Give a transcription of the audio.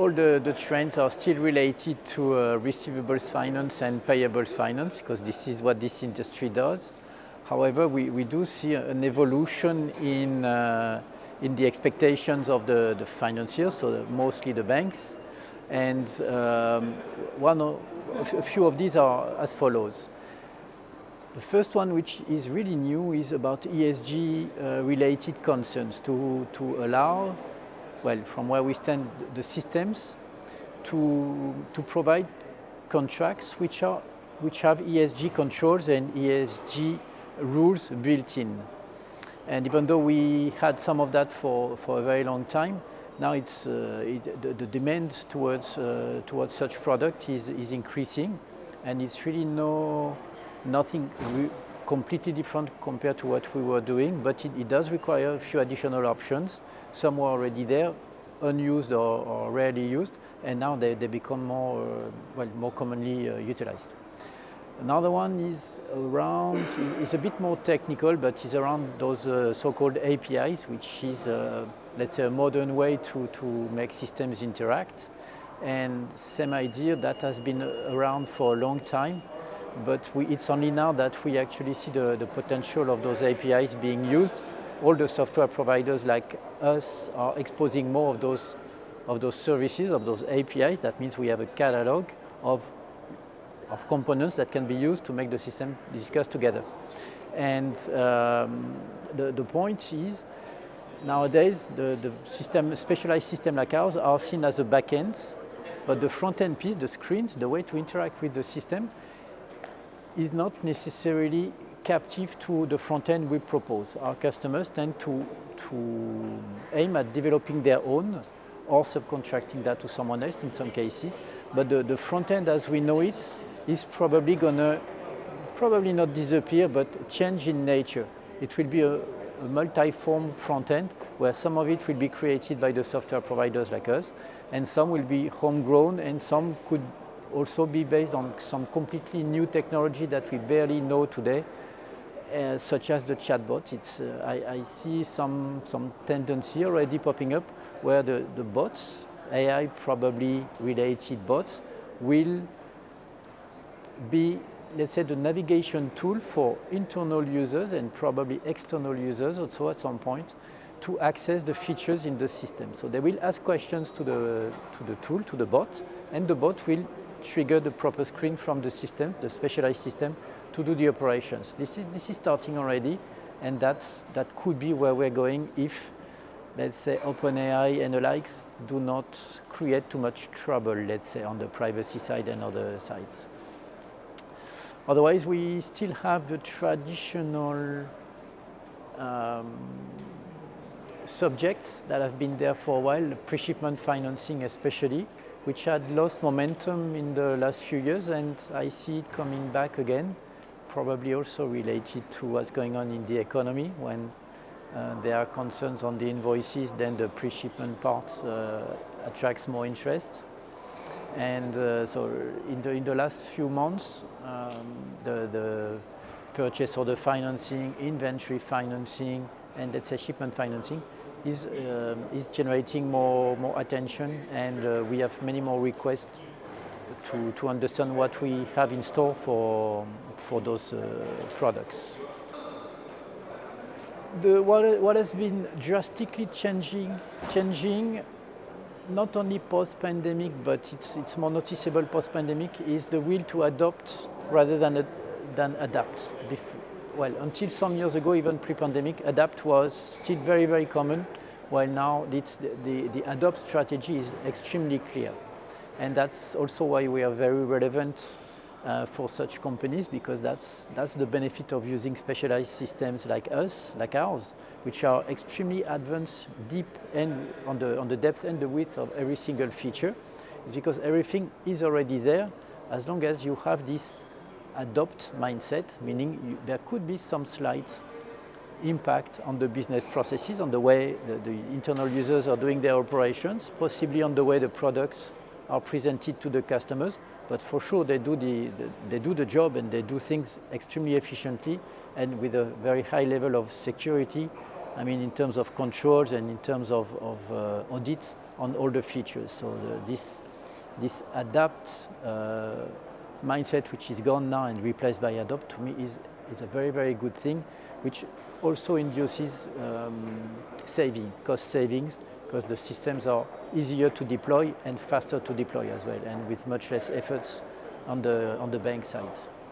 all the trends are still related to receivables finance and payables finance, because this is what this industry does. However, we do see an evolution in the expectations of the financiers, so mostly the banks. And a few of these are as follows. The first one, which is really new, is about ESG related concerns to allow, well, from where we stand, the systems to provide contracts which have ESG controls and ESG rules built in. And even though we had some of that for a very long time, now the demand towards such product is increasing, and it's really nothing completely different compared to what we were doing, but it does require a few additional options. Some were already there, unused or rarely used, and now they become more commonly utilized. Another one is a bit more technical, but is around those so-called APIs, which is, let's say, a modern way to make systems interact. And same idea, that has been around for a long time, but it's only now that we actually see the potential of those APIs being used. All the software providers like us are exposing more of those services, of those APIs. That means we have a catalog of components that can be used to make the system discuss together. And the point is, nowadays the specialized system like ours are seen as a backend, but the front-end piece, the screens, the way to interact with the system, is not necessarily captive to the front end we propose. Our customers tend to aim at developing their own or subcontracting that to someone else in some cases. But the front end as we know it is probably not disappear, but change in nature. It will be a multi-form front end where some of it will be created by the software providers like us, and some will be homegrown, and some could also be based on some completely new technology that we barely know today, such as the chatbot. I see some tendency already popping up where the bots, AI probably related bots, will be, let's say, the navigation tool for internal users and probably external users also at some point to access the features in the system. So they will ask questions to the tool, to the bot, and the bot will trigger the proper screen from the system, the specialized system, to do the operations. This is starting already, and that could be where we're going if, let's say, OpenAI and the likes do not create too much trouble, let's say, on the privacy side and other sides. Otherwise, we still have the traditional subjects that have been there for a while, pre-shipment financing especially, which had lost momentum in the last few years, and I see it coming back again, probably also related to what's going on in the economy. When there are concerns on the invoices, then the pre-shipment part attracts more interest. And so in the last few months, the purchase order financing, inventory financing, and let's say shipment financing is generating more attention, and we have many more requests to understand what we have in store for those products. What has been drastically changing, not only post-pandemic, but it's more noticeable post-pandemic, is the will to adopt rather than adapt. Well, until some years ago, even pre-pandemic, adapt was still very, very common, while now the adopt strategy is extremely clear. And that's also why we are very relevant for such companies, because that's the benefit of using specialized systems like ours, which are extremely advanced, deep, and on the depth and the width of every single feature. It's because everything is already there, as long as you have this adopt mindset, meaning there could be some slight impact on the business processes, on the way the internal users are doing their operations, possibly on the way the products are presented to the customers, but for sure they do the job, and they do things extremely efficiently and with a very high level of security I mean, in terms of controls and in terms of audits on all the features. So this adapt mindset, which is gone now and replaced by adopt, to me is a very, very good thing, which also induces cost savings, because the systems are easier to deploy and faster to deploy as well, and with much less efforts on the bank side.